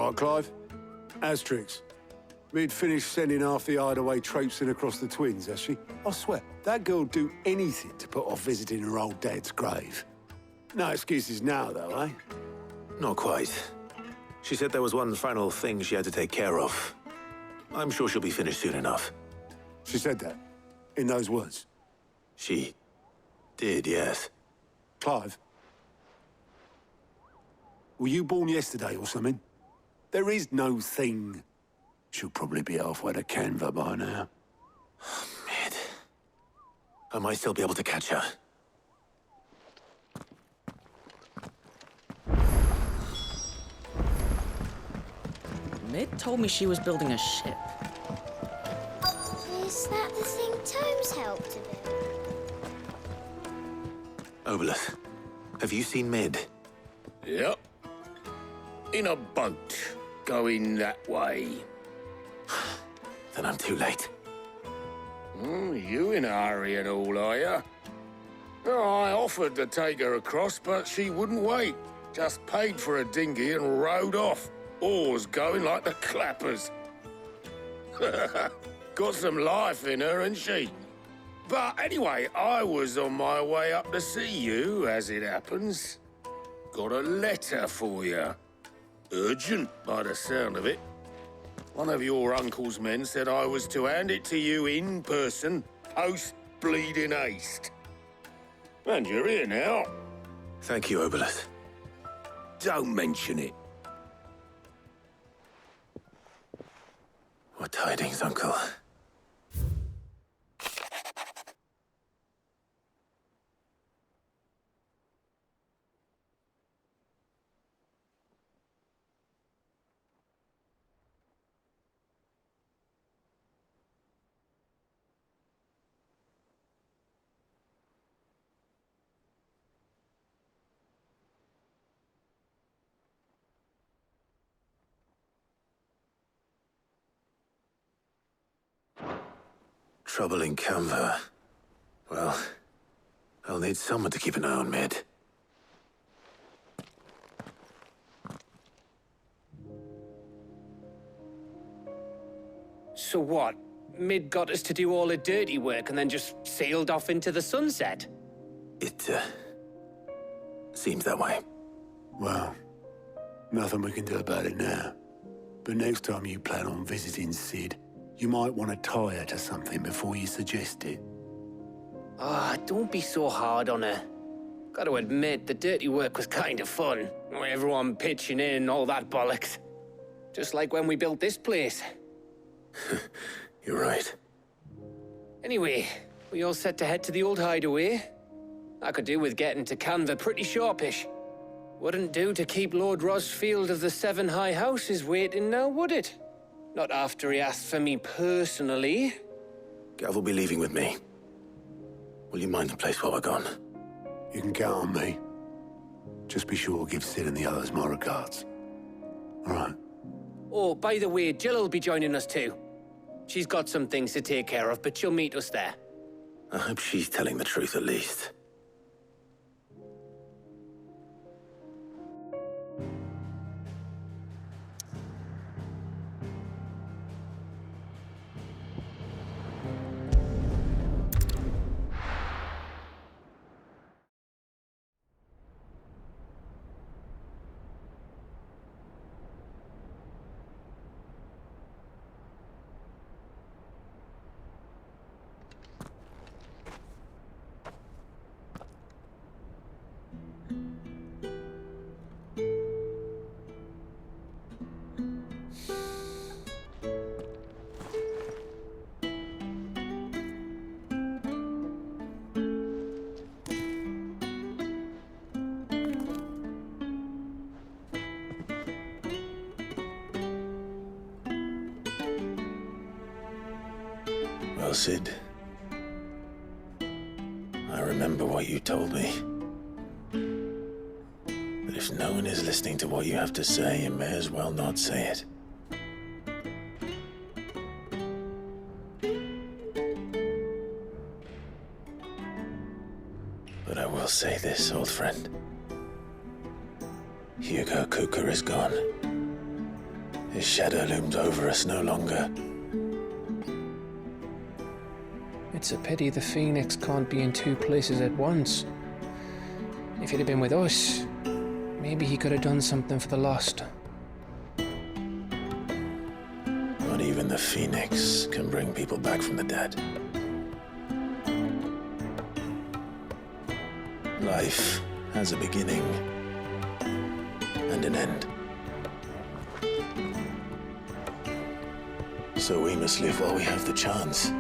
right, Clive? Asterix. Mid finished sending half the hideaway traipsing across the twins, has she? I swear, that girl'd do anything to put off visiting her old dad's grave. No excuses now, though, eh? Not quite. She said there was one final thing she had to take care of. I'm sure she'll be finished soon enough. She said that? In those words? She did, yes. Clive? Were you born yesterday or something? There is no thing. She'll probably be halfway to Canva by now. Mid. I might still be able to catch her. Mid told me she was building a ship. Is that the thing Tomes helped to build? Obolus, have you seen Mid? Yep. In a boat, going that way. Then I'm too late. You in a hurry and all, are you? Oh, I offered to take her across, but she wouldn't wait. Just paid for a dinghy and rowed off. Oars going like the clappers. Got some life in her, ain't she? But anyway, I was on my way up to see you, as it happens. Got a letter for you. Urgent, by the sound of it. One of your uncle's men said I was to hand it to you in person, post-bleeding haste. And you're here now. Thank you, Obolus. Don't mention it. What tidings, Uncle? Trouble in Canva. Well, I'll need someone to keep an eye on Mid. So what? Mid got us to do all the dirty work and then just sailed off into the sunset? It, seems that way. Well, nothing we can do about it now. But next time you plan on visiting Sid, you might want to tie her to something before you suggest it. Ah, don't be so hard on her. Gotta admit, the dirty work was kind of fun. Everyone pitching in and all that bollocks. Just like when we built this place. You're right. Anyway, we all set to head to the old hideaway. I could do with getting to Canva pretty sharpish. Wouldn't do to keep Lord Rosfield of the Seven High Houses waiting now, would it? Not after he asked for me personally. Gav will be leaving with me. Will you mind the place while we're gone? You can count on me. Just be sure to give Sid and the others my regards. All right. Oh, by the way, Jill will be joining us too. She's got some things to take care of, but she'll meet us there. I hope she's telling the truth at least. Well, Sid, I remember what you told me. But if no one is listening to what you have to say, you may as well not say it. But I will say this, old friend. Hugo Cooker is gone. His shadow looms over us no longer. It's a pity the Phoenix can't be in two places at once. If he'd have been with us, maybe he could have done something for the lost. Not even the Phoenix can bring people back from the dead. Life has a beginning and an end. So we must live while we have the chance.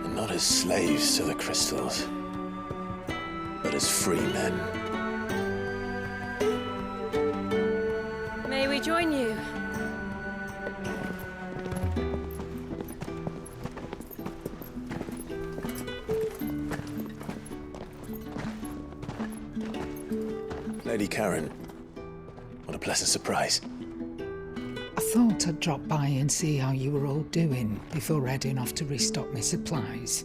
And not as slaves to the crystals, but as free men. May we join you? Lady Karen, what a pleasant surprise. I thought I'd drop by and see how you were all doing before heading off to restock my supplies.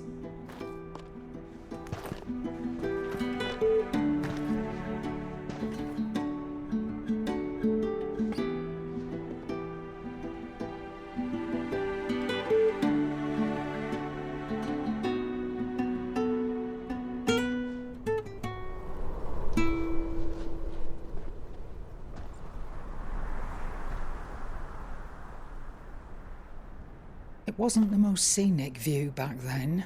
It wasn't the most scenic view back then,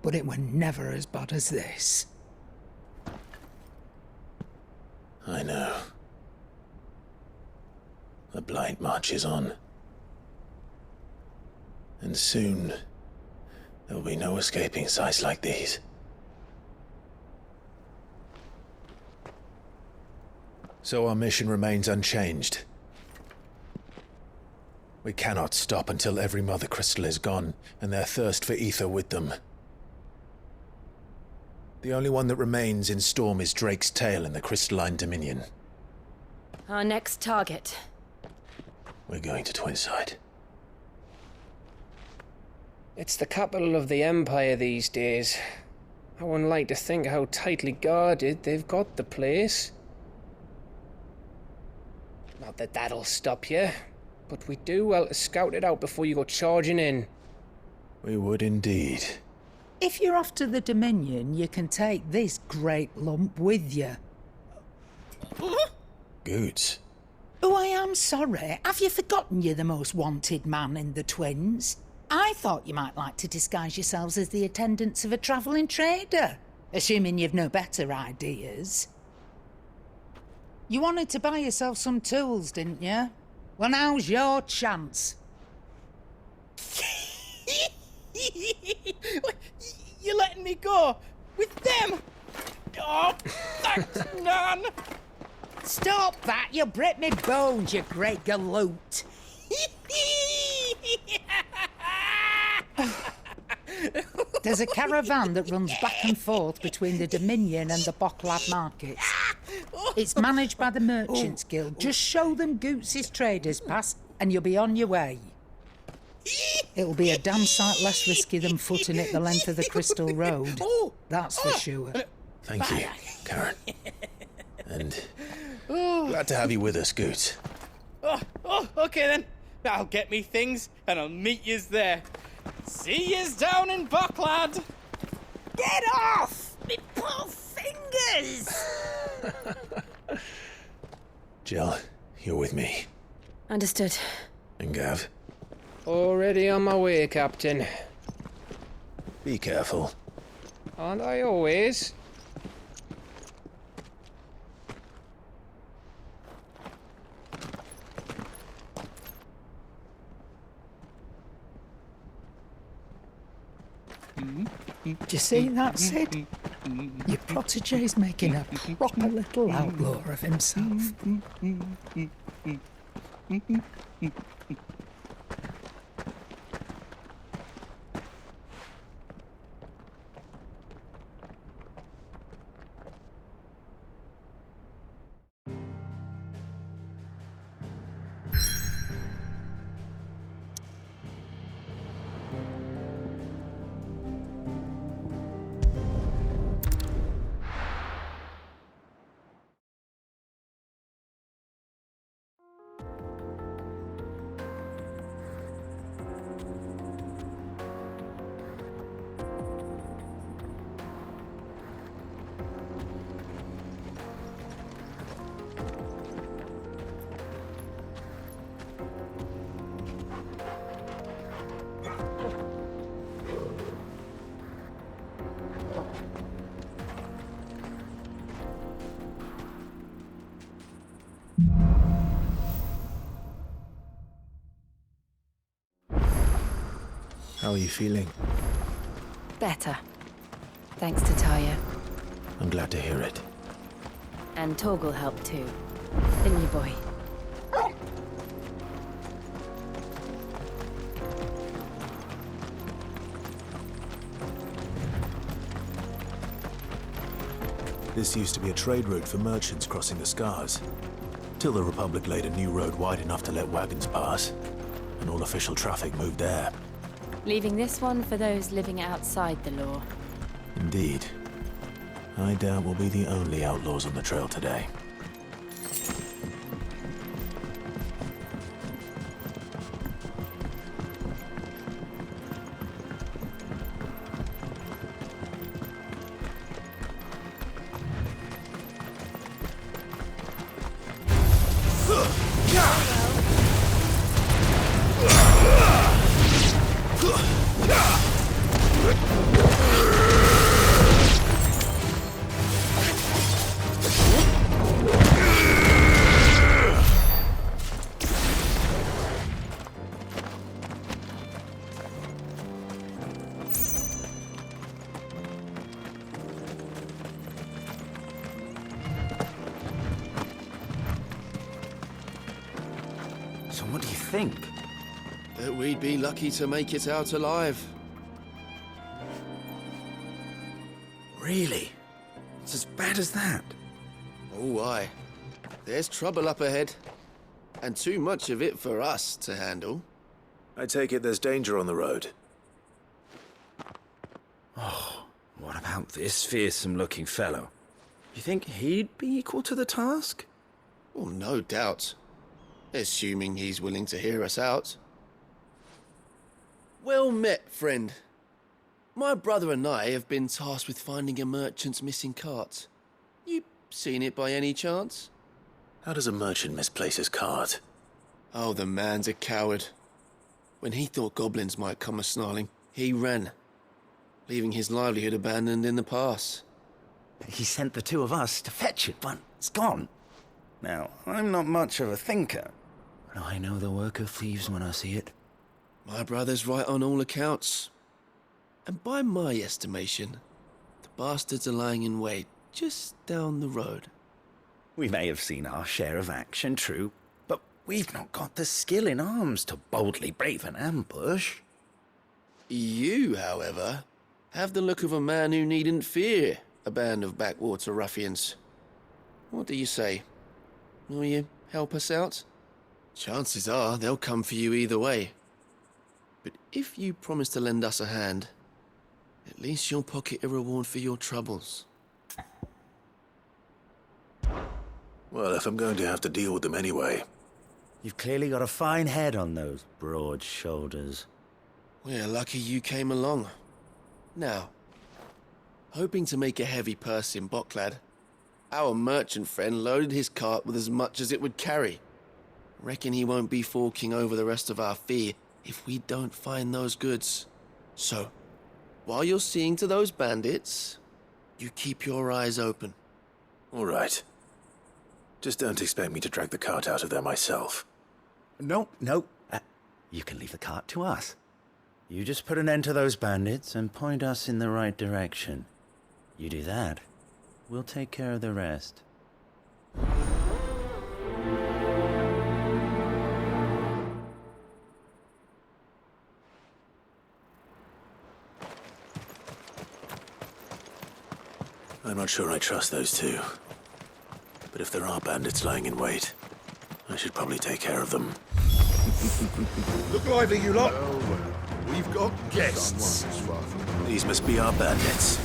but it were never as bad as this. I know. The blight marches on. And soon, there will be no escaping sights like these. So our mission remains unchanged. We cannot stop until every Mother Crystal is gone, and their thirst for ether with them. The only one that remains in Storm is Drake's tail in the Crystalline Dominion. Our next target. We're going to Twinside. It's the capital of the Empire these days. I wouldn't like to think how tightly guarded they've got the place. Not that that'll stop you, but we do well to scout it out before you go charging in. We would indeed. If you're off to the Dominion, you can take this great lump with you. Goods. Oh, I am sorry. Have you forgotten you're the most wanted man in the Twins? I thought you might like to disguise yourselves as the attendants of a travelling trader, assuming you've no better ideas. You wanted to buy yourself some tools, didn't you? Well, now's your chance. You're letting me go with them? Oh, thanks, Nan. Stop that! You'll break me bones, you great galoot. There's a caravan that runs back and forth between the Dominion and the Bocklad markets. It's managed by the Merchants Guild. Just show them Goots' traders pass and you'll be on your way. It'll be a damn sight less risky than footing it the length of the Crystal Road. That's for sure. Thank you, Karen. And glad to have you with us, Goots. Okay then. I'll get me things and I'll meet yous there. See yous down in Bocklad. Get off! Me poor fingers! Jill, you're with me. Understood. And Gav, Already on my way, Captain. be careful. Aren't I always? Do you see that, Sid? Your protege's making a proper little outlaw of himself. How are you feeling? Better. Thanks to Taya. I'm glad to hear it. And Torgal helped too. Didn't you, boy? This used to be a trade route for merchants crossing the Scars. Till the Republic laid a new road wide enough to let wagons pass. And all official traffic moved there. Leaving this one for those living outside the law. Indeed. I doubt we'll be the only outlaws on the trail today. So what do you think? That we'd be lucky to make it out alive. Really? It's as bad as that? Oh, aye. There's trouble up ahead. And too much of it for us to handle. I take it there's danger on the road. Oh, what about this fearsome-looking fellow? You think he'd be equal to the task? Oh, no doubt. Assuming he's willing to hear us out. Well met, friend. My brother and I have been tasked with finding a merchant's missing cart. You seen it by any chance? How does a merchant misplace his cart? Oh, the man's a coward. When he thought goblins might come a-snarling, he ran, leaving his livelihood abandoned in the pass. He sent the two of us to fetch it, but it's gone. Now, I'm not much of a thinker, but I know the work of thieves when I see it. My brother's right on all accounts. And by my estimation, the bastards are lying in wait just down the road. We may have seen our share of action, true, but we've not got the skill in arms to boldly brave an ambush. You, however, have the look of a man who needn't fear a band of backwater ruffians. What do you say? Will you help us out? Chances are they'll come for you either way. But if you promise to lend us a hand, at least you'll pocket a reward for your troubles. Well, if I'm going to have to deal with them anyway. You've clearly got a fine head on those broad shoulders. We're lucky you came along. Now, hoping to make a heavy purse in Bocklad, our merchant friend loaded his cart with as much as it would carry. Reckon he won't be forking over the rest of our fee if we don't find those goods. So, while you're seeing to those bandits, you keep your eyes open. All right. Just don't expect me to drag the cart out of there myself. No. You can leave the cart to us. You just put an end to those bandits and point us in the right direction. You do that, we'll take care of the rest. I'm not sure I trust those two. But if there are bandits lying in wait, I should probably take care of them. Look lively, you lot! We've got guests. These must be our bandits.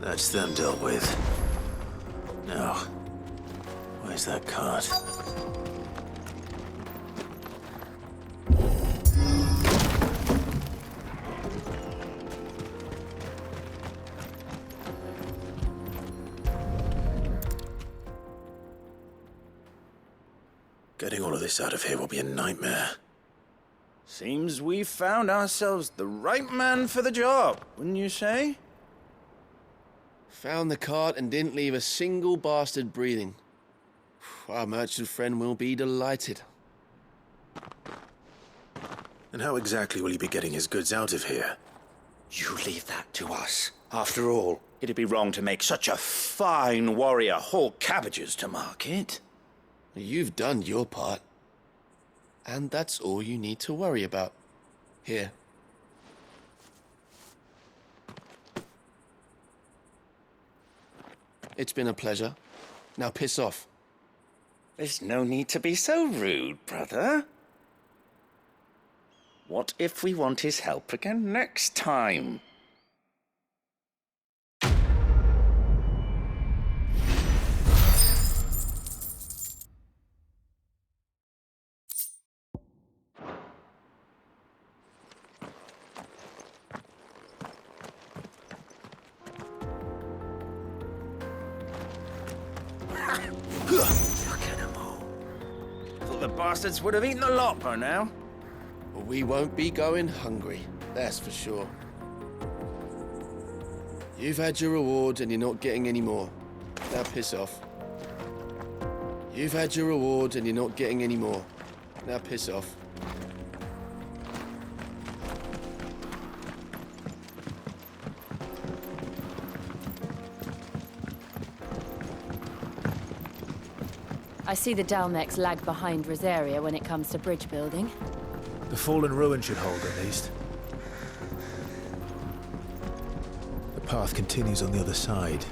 That's them dealt with. Now, where's that cart? Getting all of this out of here will be a nightmare. Seems we've found ourselves the right man for the job, wouldn't you say? Found the cart and didn't leave a single bastard breathing. Our merchant friend will be delighted. And how exactly will he be getting his goods out of here? You leave that to us. After all, it'd be wrong to make such a fine warrior haul cabbages to market. You've done your part. And that's all you need to worry about. Here. It's been a pleasure. Now piss off. There's no need to be so rude, brother. What if we want his help again next time? Look at them all. Thought the bastards would have eaten a lot by now. Well, we won't be going hungry, that's for sure. You've had your reward and you're not getting any more. Now piss off. You've had your reward and you're not getting any more. Now piss off. I see the Dalmex lag behind Rosaria when it comes to bridge building. The fallen ruin should hold, at least. The path continues on the other side.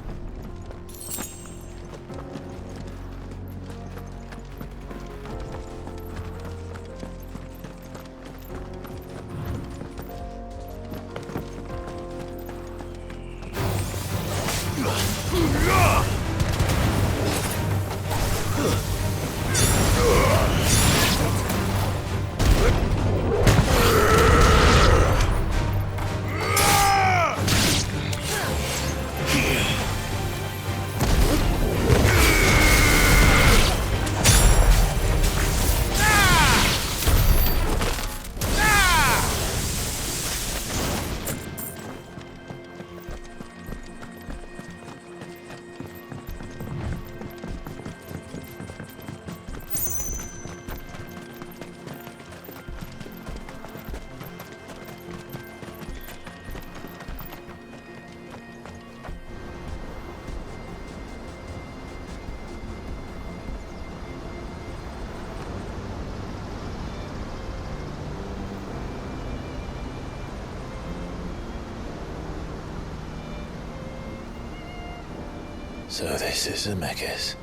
So this is Immerse.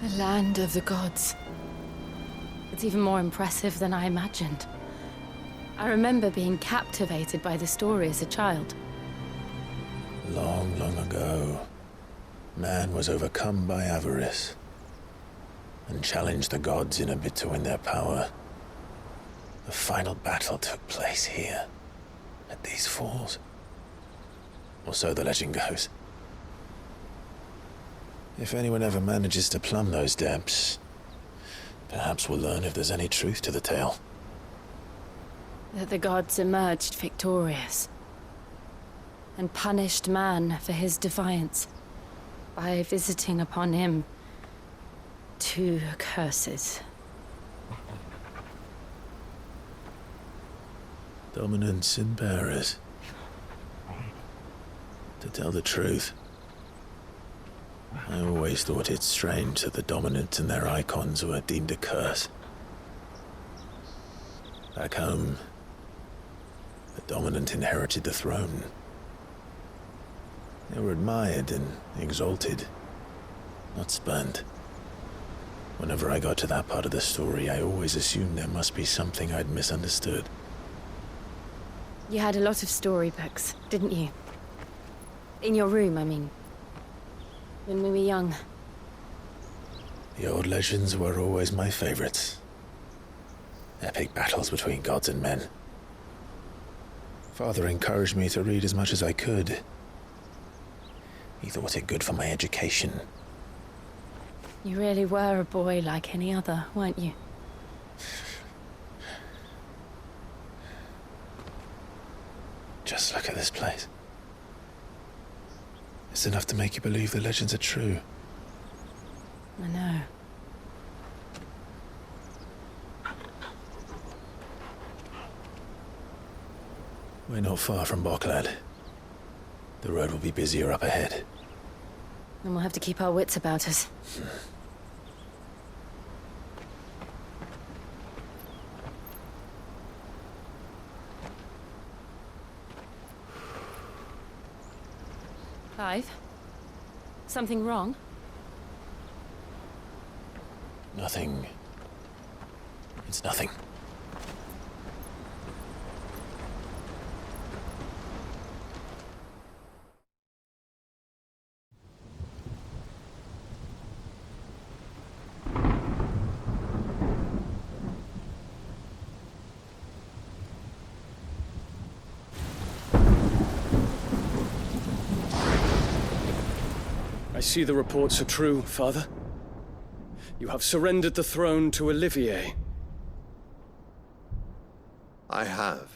The land of the gods. It's even more impressive than I imagined. I remember being captivated by the story as a child. Long, long ago, man was overcome by avarice and challenged the gods in a bid to win their power. The final battle took place here, at these falls. Or so the legend goes. If anyone ever manages to plumb those depths, perhaps we'll learn if there's any truth to the tale. That the gods emerged victorious and punished man for his defiance by visiting upon him 2 curses. Dominants and bearers. To tell the truth, I always thought it strange that the dominant and their icons were deemed a curse. Back home, the dominant inherited the throne. They were admired and exalted, not spurned. Whenever I got to that part of the story, I always assumed there must be something I'd misunderstood. You had a lot of storybooks, didn't you? In your room, I mean. When we were young. The old legends were always my favorites. Epic battles between gods and men. Father encouraged me to read as much as I could. He thought it good for my education. You really were a boy like any other, weren't you? Just look at this place. It's enough to make you believe the legends are true. I know. We're not far from Boklad. The road will be busier up ahead. And we'll have to keep our wits about us. Clive? Something wrong? Nothing. It's nothing. I see the reports are true, Father. You have surrendered the throne to Olivier. I have.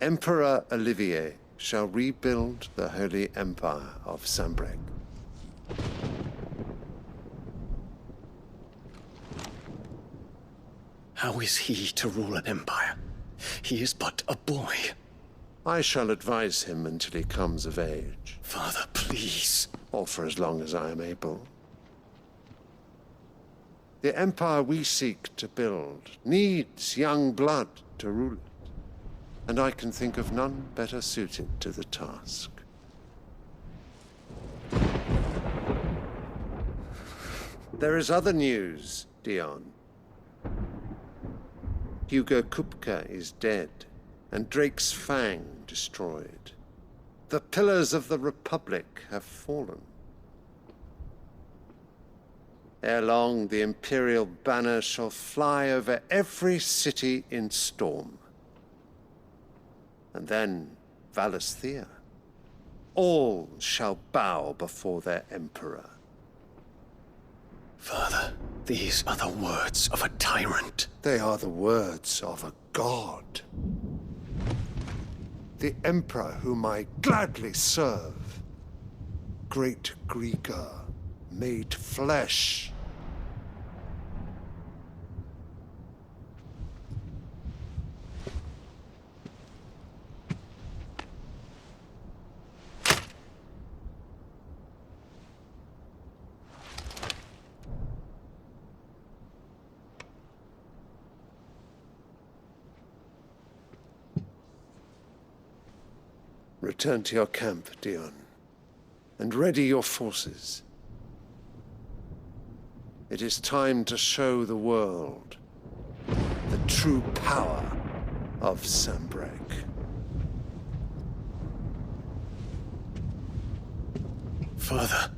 Emperor Olivier shall rebuild the Holy Empire of Sanbreque. How is he to rule an empire? He is but a boy. I shall advise him until he comes of age. Father, please. Or for as long as I am able. The empire we seek to build needs young blood to rule it, and I can think of none better suited to the task. There is other news, Dion. Hugo Kupka is dead, and Drake's Fang destroyed. The pillars of the Republic have fallen. Ere long, the Imperial banner shall fly over every city in Storm. And then Valisthea. All shall bow before their Emperor. Father, these are the words of a tyrant. They are the words of a god. The Emperor whom I gladly serve. Great Grieger, made flesh. Return to your camp, Dion, and ready your forces. It is time to show the world the true power of Sanbreque. Father.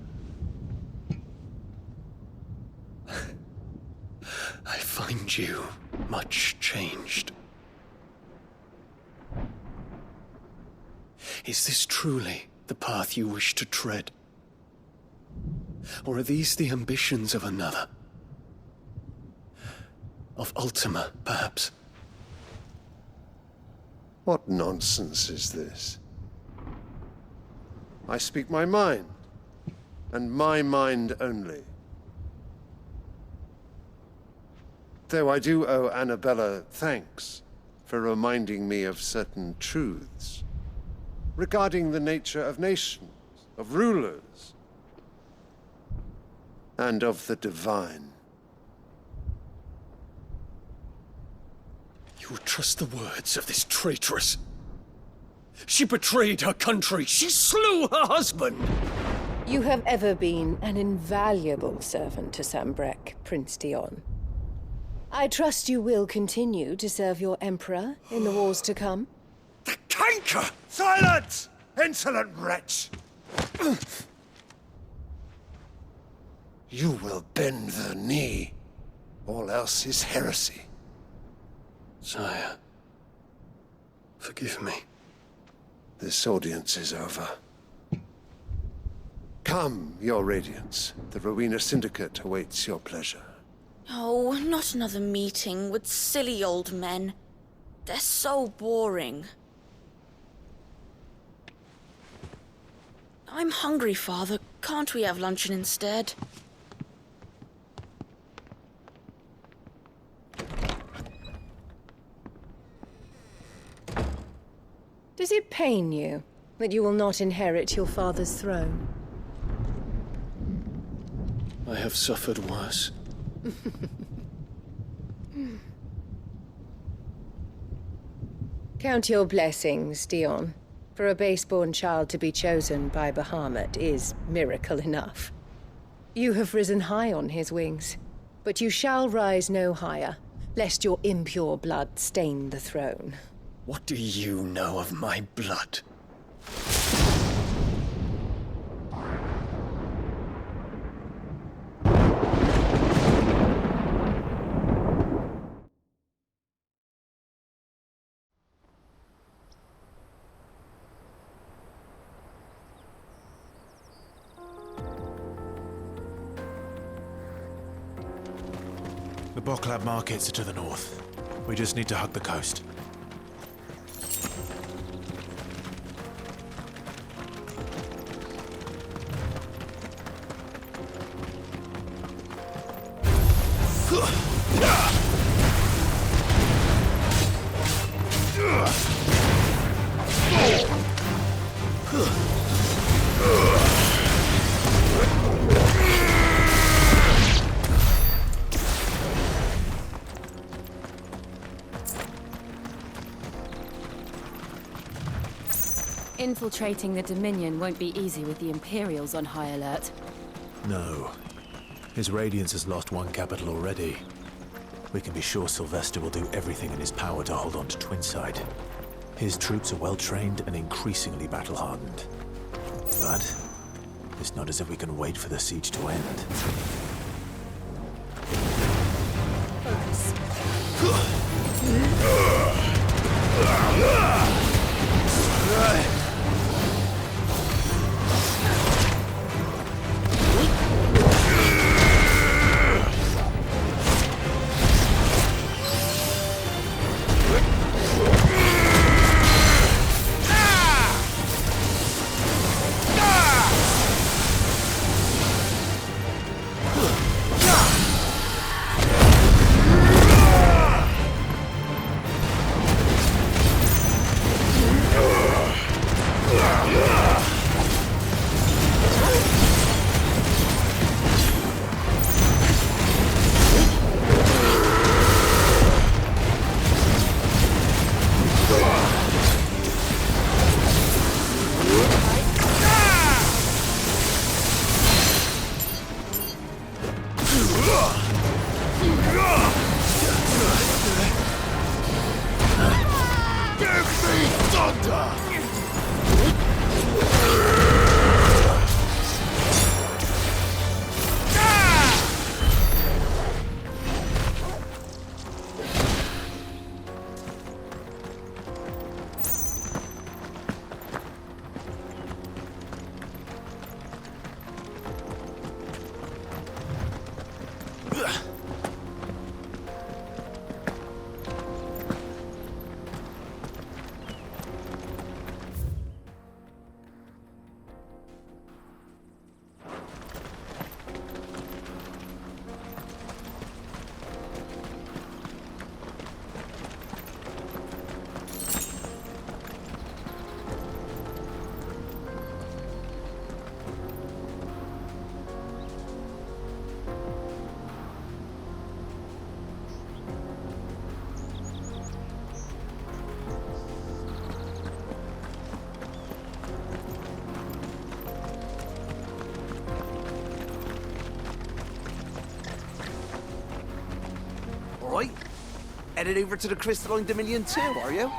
I find you much changed. Is this truly the path you wish to tread? Or are these the ambitions of another? Of Ultima, perhaps? What nonsense is this? I speak my mind, and my mind only. Though I do owe Annabella thanks for reminding me of certain truths regarding the nature of nations, of rulers, and of the divine. You would trust the words of this traitress? She betrayed her country. She slew her husband. You have ever been an invaluable servant to Sanbreque, Prince Dion. I trust you will continue to serve your Emperor in the wars to come. Canker! Silence! Insolent wretch! You will bend the knee. All else is heresy. Sire, forgive me. This audience is over. Come, Your Radiance. The Rowena Syndicate awaits your pleasure. Oh, not another meeting with silly old men. They're so boring. I'm hungry, Father. Can't we have luncheon instead? Does it pain you that you will not inherit your father's throne? I have suffered worse. Count your blessings, Dion. For a base-born child to be chosen by Bahamut is miracle enough. You have risen high on his wings, but you shall rise no higher, lest your impure blood stain the throne. What do you know of my blood? The Boklab markets are to the north. We just need to hug the coast. Infiltrating the Dominion won't be easy with the Imperials on high alert. No. His Radiance has lost one capital already. We can be sure Sylvester will do everything in his power to hold on to Twinside. His troops are well-trained and increasingly battle-hardened. But it's not as if we can wait for the siege to end. Focus. Right. Headed over to the Crystalline Dominion too, are you?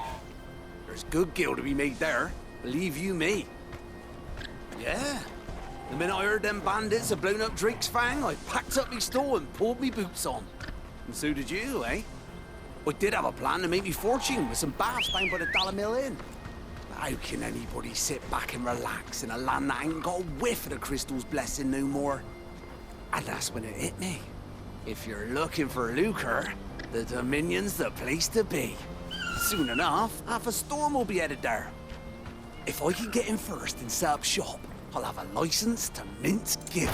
There's good gil to be made there. Believe you me. Yeah. The minute I heard them bandits had blown up Drake's Fang, I packed up me store and pulled me boots on. And so did you, eh? I did have a plan to make me fortune with some baths bound by the Dollar Mill Inn. But how can anybody sit back and relax in a land that ain't got a whiff of the crystal's blessing no more? And that's when it hit me. If you're looking for lucre, the Dominion's the place to be. Soon enough, half a storm will be headed there. If I can get in first and set up shop, I'll have a license to mince gill.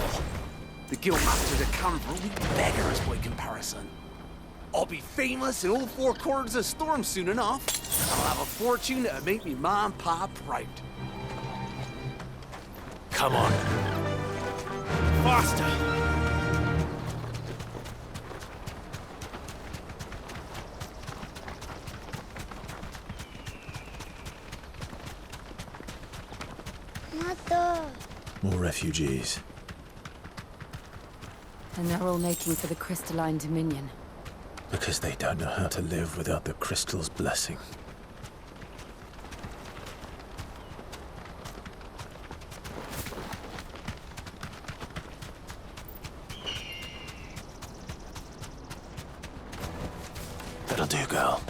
The guildmasters of Canberra will be beggars by comparison. I'll be famous in all four quarters of Storm soon enough. I'll have a fortune that'll make me ma and pa proud. Come on. Faster! Mother. More refugees. And they're all making for the crystalline dominion. Because they don't know how to live without the crystal's blessing. That'll do, girl.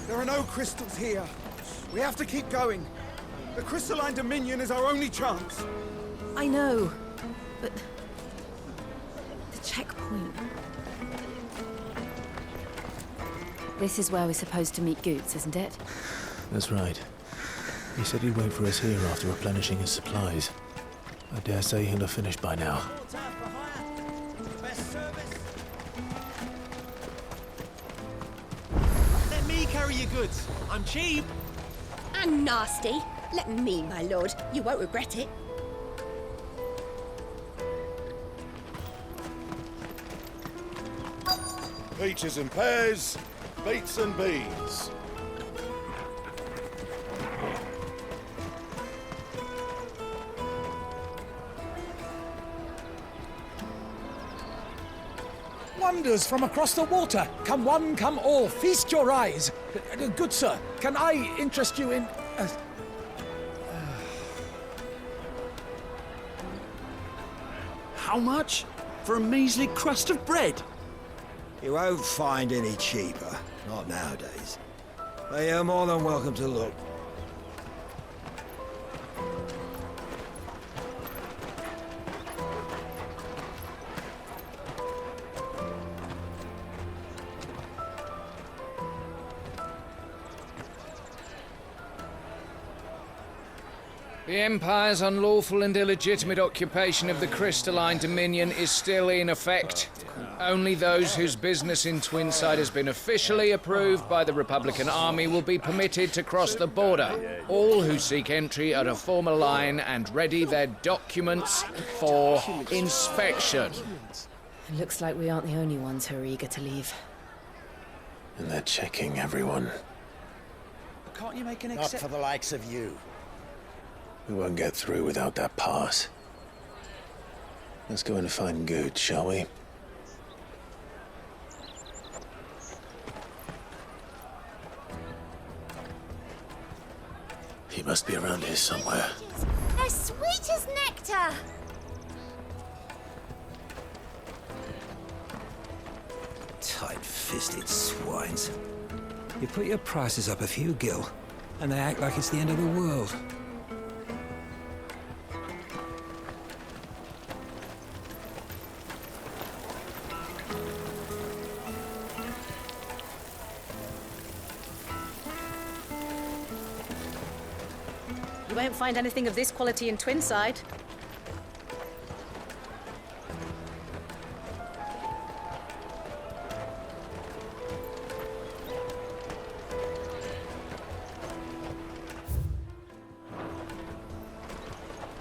There are no crystals here. We have to keep going. The crystalline dominion is our only chance. I know, but the checkpoint. This is where we're supposed to meet Goots, isn't it? That's right. He said he'd wait for us here after replenishing his supplies. I dare say he'll have finished by now. Let me carry your goods. I'm cheap. And nasty. Let me, my lord. You won't regret it. Peaches and pears, beets and beans. Wonders from across the water. Come one, come all. Feast your eyes. Good sir, can I interest you in... How much? For a measly crust of bread? You won't find any cheaper. Not nowadays. But you're more than welcome to look. The Empire's unlawful and illegitimate occupation of the crystalline dominion is still in effect. Only those whose business in Twinside has been officially approved by the Republican Army will be permitted to cross the border. All who seek entry are to form a line and ready their documents for inspection. It looks like we aren't the only ones who are eager to leave. And they're checking everyone. Can't you make an Not exception? for the likes of you. We won't get through without that pass. Let's go and find Good, shall we? He must be around here somewhere. They're sweet as nectar. Tight-fisted swines. You put your prices up a few gil, and they act like it's the end of the world. You won't find anything of this quality in Twinside.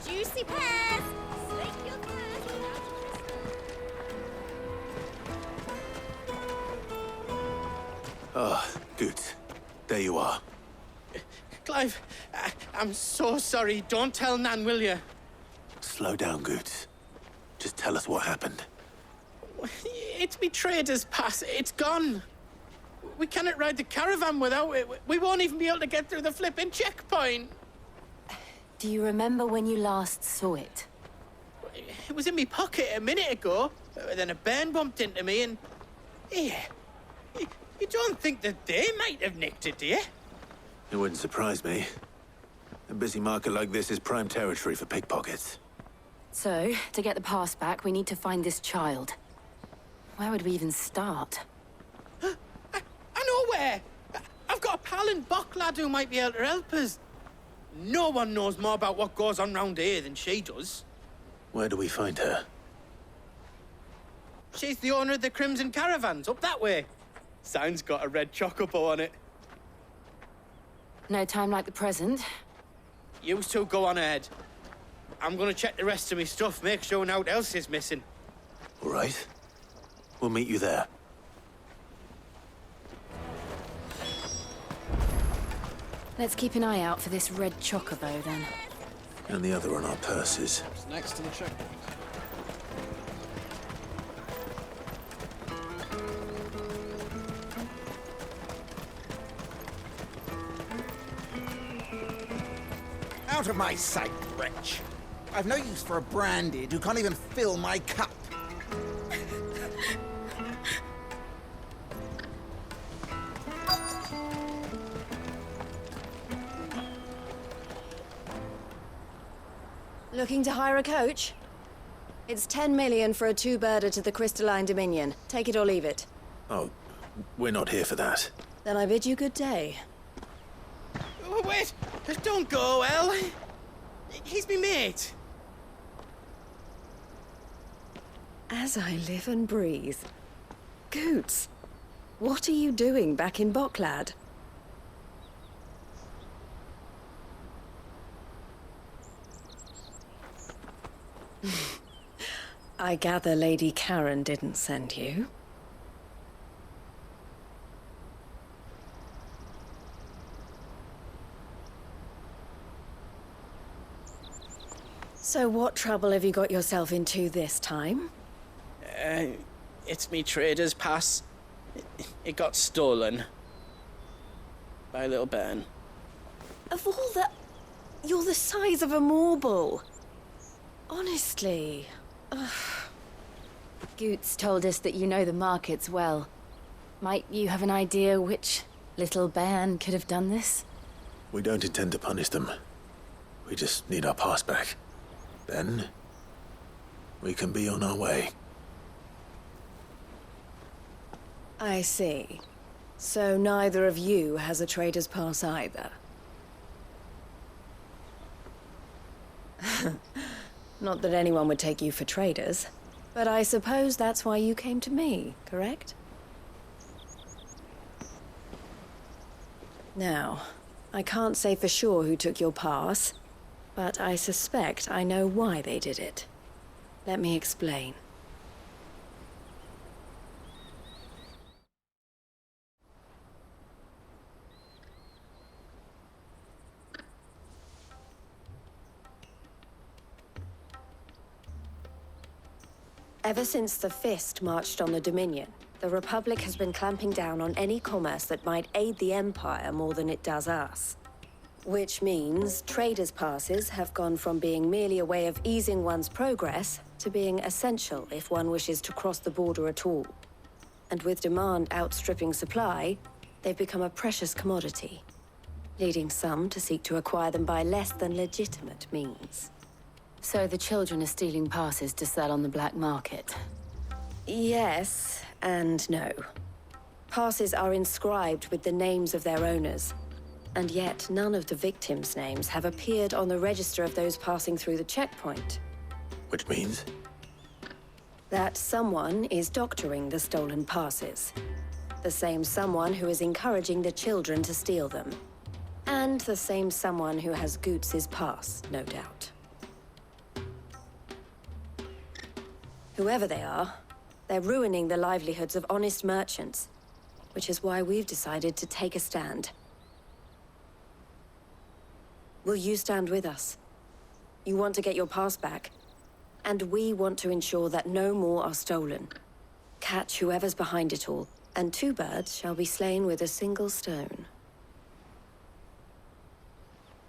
Juicy pears. Slake your thirst without Ah, Good. There you are. Clive, I'm so sorry. Don't tell Nan, will you? Slow down, Good. Just tell us what happened. It's betrayed his pass. It's gone. We cannot ride the caravan without it. We won't even be able to get through the flipping checkpoint. Do you remember when you last saw it? It was in my pocket a minute ago. Then a bairn bumped into me and... Yeah. You don't think that they might have nicked it, do you? It wouldn't surprise me. A busy market like this is prime territory for pickpockets. So, to get the pass back, we need to find this child. Where would we even start? I know where! I've got a pal in Bocklad who might be able to help us. No one knows more about what goes on round here than she does. Where do we find her? She's the owner of the Crimson Caravans, up that way. Sign's got a red chocobo on it. No time like the present. You two go on ahead. I'm gonna check the rest of my stuff, make sure naught else is missing. All right. We'll meet you there. Let's keep an eye out for this red chocobo, then. And the other on our purses. It's next to the checkpoint. Out of my sight, wretch. I've no use for a branded who can't even fill my cup. Looking to hire a coach? It's 10 million for a two-birder to the Crystalline Dominion. Take it or leave it. Oh, we're not here for that. Then I bid you good day. Oh, wait! Don't go, El. He's me mate. As I live and breathe. Goots, what are you doing back in Bocklad? I gather Lady Karen didn't send you. So what trouble have you got yourself into this time? It's me trader's pass. It got stolen. By a little bairn. Of all the... You're the size of a marble. Honestly. Ugh. Goots told us that you know the markets well. Might you have an idea which little bairn could have done this? We don't intend to punish them. We just need our pass back. Then, we can be on our way. I see. So neither of you has a trader's pass either. Not that anyone would take you for traders, but I suppose that's why you came to me, correct? Now, I can't say for sure who took your pass, but I suspect I know why they did it. Let me explain. Ever since the Fist marched on the Dominion, the Republic has been clamping down on any commerce that might aid the Empire more than it does us. Which means traders' passes have gone from being merely a way of easing one's progress to being essential if one wishes to cross the border at all. And with demand outstripping supply, they've become a precious commodity, leading some to seek to acquire them by less than legitimate means. So the children are stealing passes to sell on the black market? Yes and no. Passes are inscribed with the names of their owners, and yet none of the victims' names have appeared on the register of those passing through the checkpoint. Which means? That someone is doctoring the stolen passes. The same someone who is encouraging the children to steal them. And the same someone who has Goots' pass, no doubt. Whoever they are, they're ruining the livelihoods of honest merchants, which is why we've decided to take a stand. Will you stand with us? You want to get your pass back, and we want to ensure that no more are stolen. Catch whoever's behind it all, and 2 birds shall be slain with a single stone.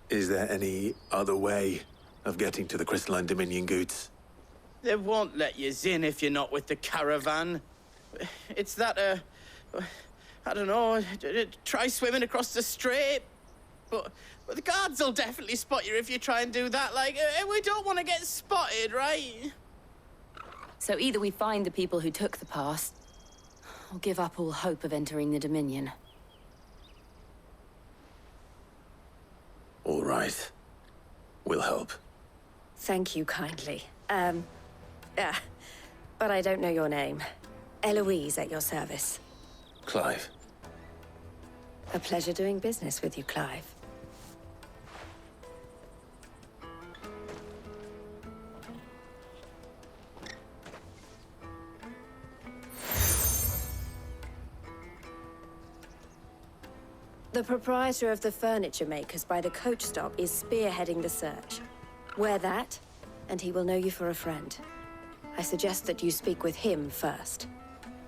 Is there any other way of getting to the Crystalline Dominion goods? They won't let you in if you're not with the caravan. It's that, I don't know, try swimming across the strait. But the guards will definitely spot you if you try and do that. Like, we don't want to get spotted, right? So either we find the people who took the pass, or give up all hope of entering the Dominion. All right. We'll help. Thank you kindly. But I don't know your name. Eloise at your service. Clive. A pleasure doing business with you, Clive. The proprietor of the furniture makers by the coach stop is spearheading the search. Wear that, and he will know you for a friend. I suggest that you speak with him first.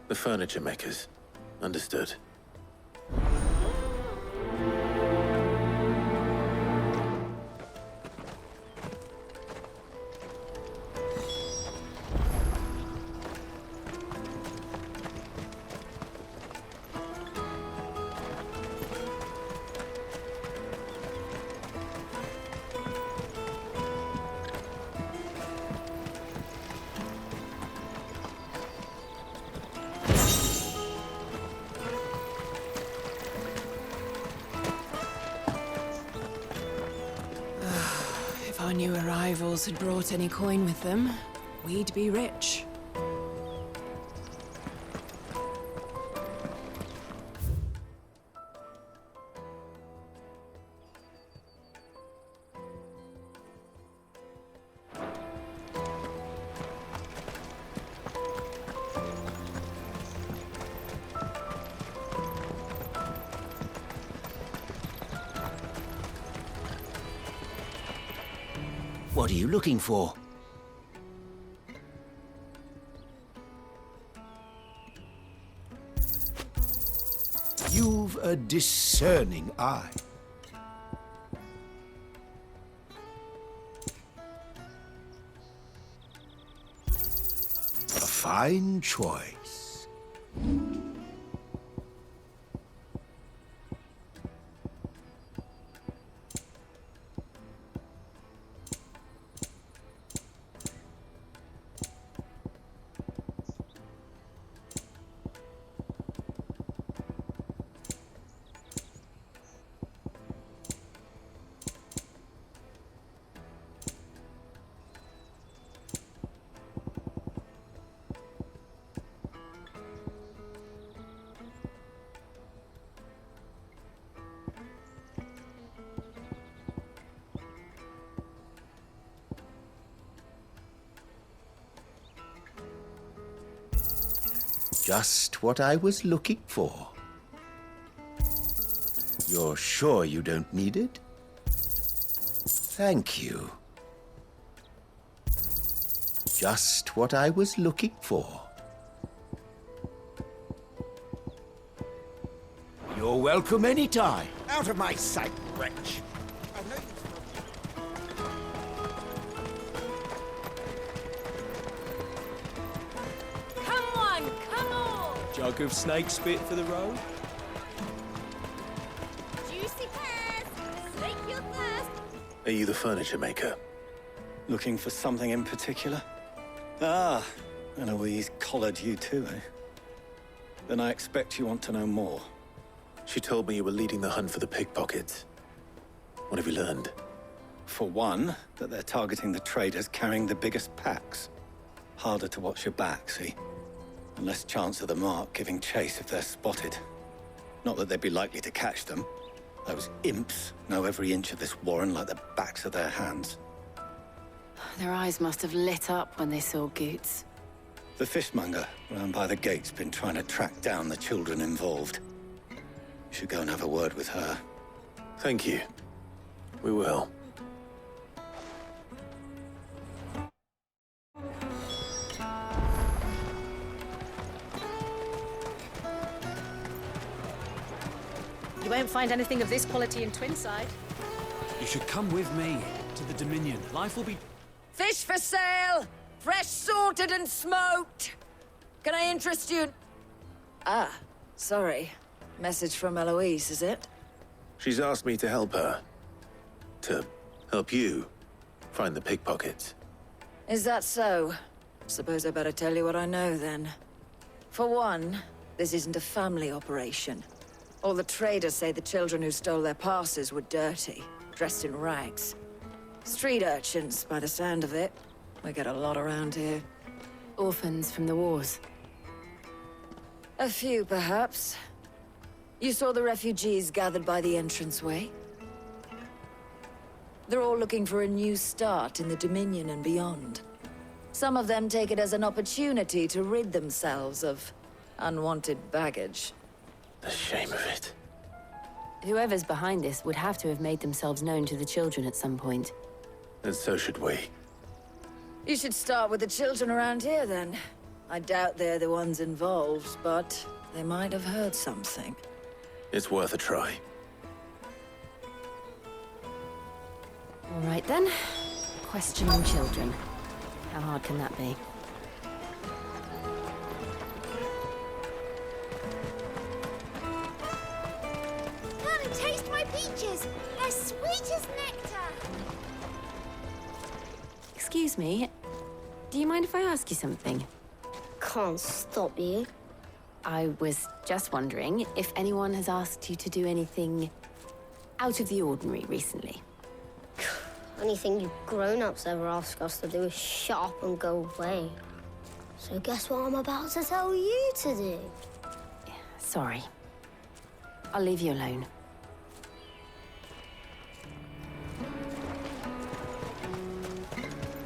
The furniture makers. Understood. If our new arrivals had brought any coin with them, we'd be rich. What are you looking for? You've a discerning eye. A fine choice. Just what I was looking for. You're sure you don't need it? Thank you. Just what I was looking for. You're welcome anytime. Out of my sight, wretch. Jug of snake spit for the road? Juicy pears! Slake your thirst! Are you the furniture maker? Looking for something in particular? Ah, Eloise collared you too, eh? Then I expect you want to know more. She told me you were leading the hunt for the pickpockets. What have you learned? For one, that they're targeting the traders carrying the biggest packs. Harder to watch your back, see? And less chance of the mark giving chase if they're spotted. Not that they'd be likely to catch them. Those imps know every inch of this warren like the backs of their hands. Their eyes must have lit up when they saw Goots. The fishmonger round by the gate's been trying to track down the children involved. You should go and have a word with her. Thank you. We will. You won't find anything of this quality in Twinside. You should come with me to the Dominion. Life will be... Fish for sale! Fresh sorted and smoked! Can I interest you in... Ah, sorry. Message from Eloise, is it? She's asked me to help her. To help you find the pickpockets. Is that so? Suppose I better tell you what I know, then. For one, this isn't a family operation. All the traders say the children who stole their passes were dirty, dressed in rags. Street urchins, by the sound of it. We get a lot around here. Orphans from the wars. A few, perhaps. You saw the refugees gathered by the entranceway? They're all looking for a new start in the Dominion and beyond. Some of them take it as an opportunity to rid themselves of unwanted baggage. The shame of it. Whoever's behind this would have to have made themselves known to the children at some point. And so should we. You should start with the children around here, then. I doubt they're the ones involved, but they might have heard something. It's worth a try. All right, then. Questioning children. How hard can that be? Come and taste my peaches. They're sweet as nectar. Excuse me. Do you mind if I ask you something? Can't stop you. I was just wondering if anyone has asked you to do anything out of the ordinary recently. Anything you grown-ups ever ask us to do is shut up and go away. So guess what I'm about to tell you to do? Sorry. I'll leave you alone.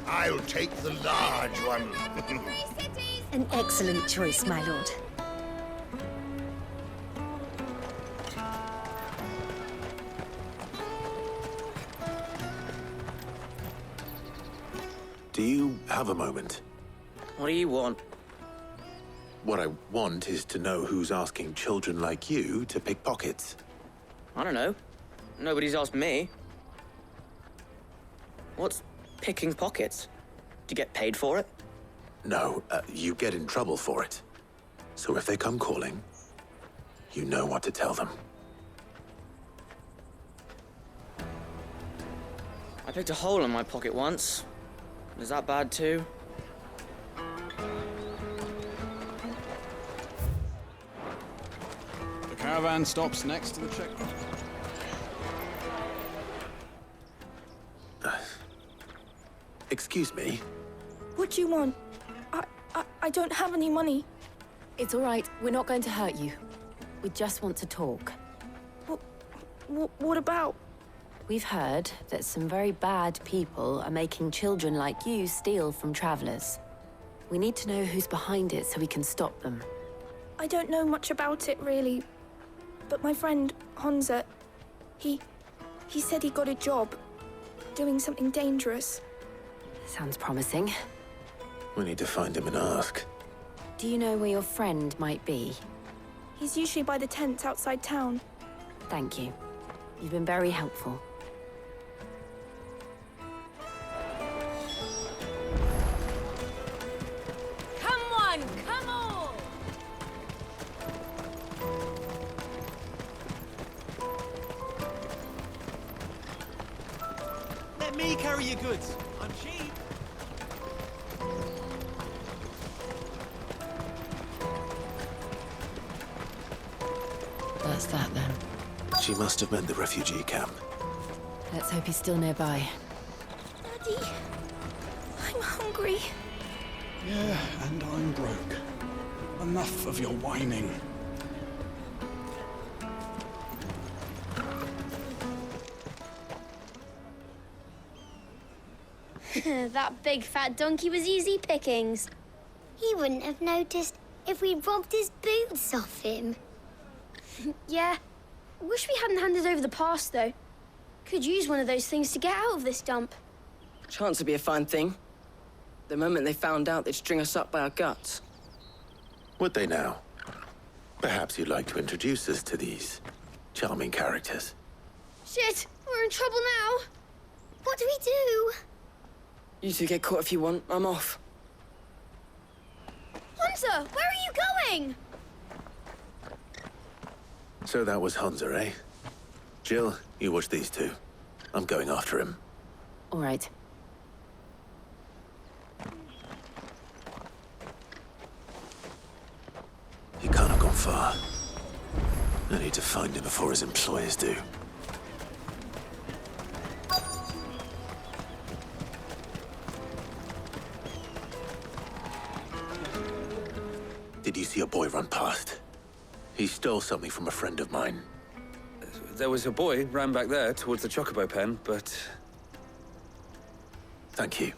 I'll take the large one. An excellent choice, my lord. Do you have a moment? What do you want? What I want is to know who's asking children like you to pick pockets. I don't know. Nobody's asked me. What's picking pockets? Do you get paid for it? No, you get in trouble for it. So if they come calling, you know what to tell them. I picked a hole in my pocket once. Is that bad too? The caravan stops next to the checkpoint. Excuse me? What do you want? I don't have any money. It's all right. We're not going to hurt you. We just want to talk. What about? We've heard that some very bad people are making children like you steal from travelers. We need to know who's behind it so we can stop them. I don't know much about it, really. But my friend, Honza, he said he got a job doing something dangerous. Sounds promising. We need to find him and ask. Do you know where your friend might be? He's usually by the tents outside town. Thank you. You've been very helpful. Come on, come on! Let me carry your goods. I'm cheap. That's that then. She must have meant the refugee camp. Let's hope he's still nearby. Daddy, I'm hungry. Yeah, and I'm broke. Enough of your whining. That big fat donkey was easy pickings. He wouldn't have noticed if we robbed his boots off him. Yeah. Wish we hadn't handed over the pass, though. Could use one of those things to get out of this dump. Chance would be a fine thing. The moment they found out, they'd string us up by our guts. Would they now? Perhaps you'd like to introduce us to these Charming characters. Shit, we're in trouble now. What do we do? You two get caught if you want. I'm off. Hunter, where are you going? So that was Hunter, eh? Jill, you watch these two. I'm going after him. All right. He can't have gone far. I need to find him before his employers do. Did you see a boy run past? He stole something from a friend of mine. There was a boy ran back there towards the chocobo pen, but... Thank you.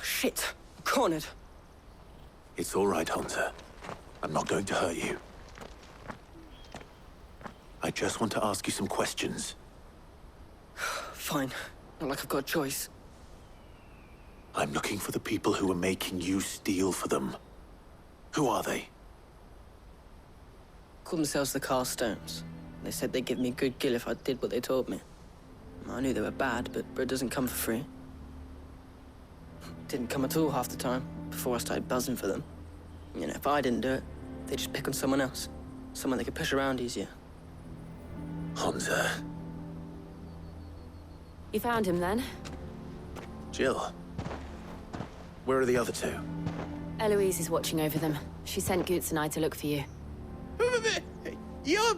Shit! Cornered. It's all right, Hunter. I'm not going to hurt you. I just want to ask you some questions. Fine. Not like I've got a choice. I'm looking for the people who are making you steal for them. Who are they? Call themselves the Carstones. They said they'd give me good gill if I did what they told me. I knew they were bad, but bread doesn't come for free. Didn't come at all half the time, before I started buzzing for them. You know, if I didn't do it, they'd just pick on someone else. Someone they could push around easier. Hunter. You found him then? Jill. Where are the other two? Eloise is watching over them. She sent Goots and I to look for you. You're...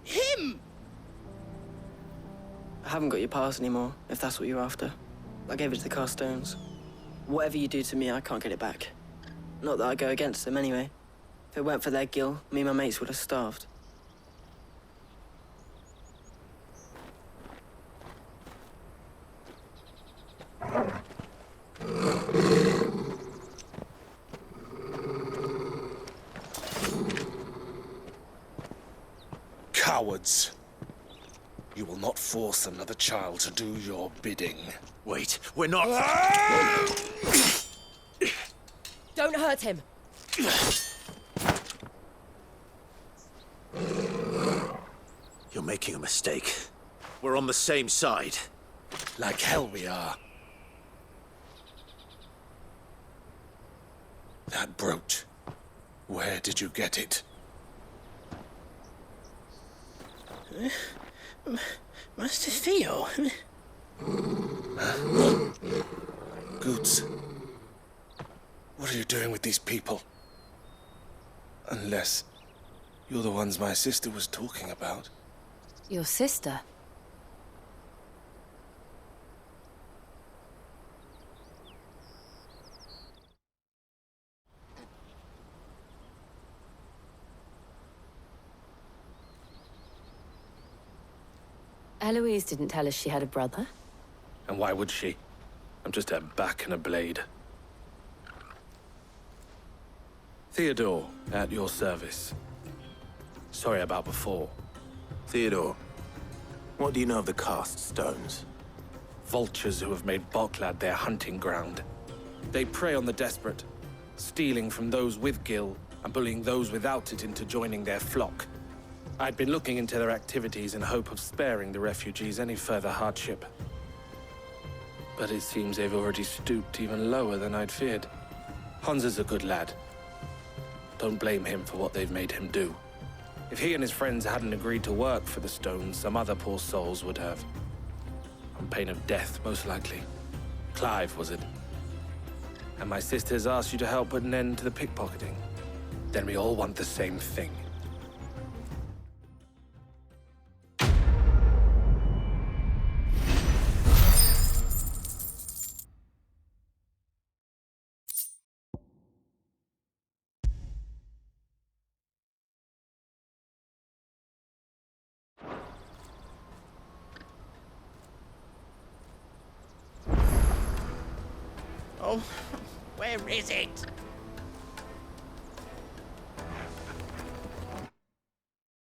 him! I haven't got your pass anymore, if that's what you're after. I gave it to the Carstones. Whatever you do to me, I can't get it back. Not that I go against them anyway. If it weren't for their gill, me and my mates would have starved. Cowards. You will not force another child to do your bidding. Wait, we're not... Don't hurt him. You're making a mistake. We're on the same side. Like hell we are. That brooch. Where did you get it? Master Theo. Goots. What are you doing with these people? Unless you're the ones my sister was talking about. Your sister? Eloise didn't tell us she had a brother. And why would she? I'm just her back and a blade. Theodore, at your service. Sorry about before. Theodore, what do you know of the Cast Stones? Vultures who have made Boklad their hunting ground. They prey on the desperate, stealing from those with gill and bullying those without it into joining their flock. I'd been looking into their activities in hope of sparing the refugees any further hardship. But it seems they've already stooped even lower than I'd feared. Hansa's a good lad. Don't blame him for what they've made him do. If he and his friends hadn't agreed to work for the Stones, some other poor souls would have. On pain of death, most likely. Clive, was it? And my sisters asked you to help put an end to the pickpocketing. Then we all want the same thing. Oh, where is it?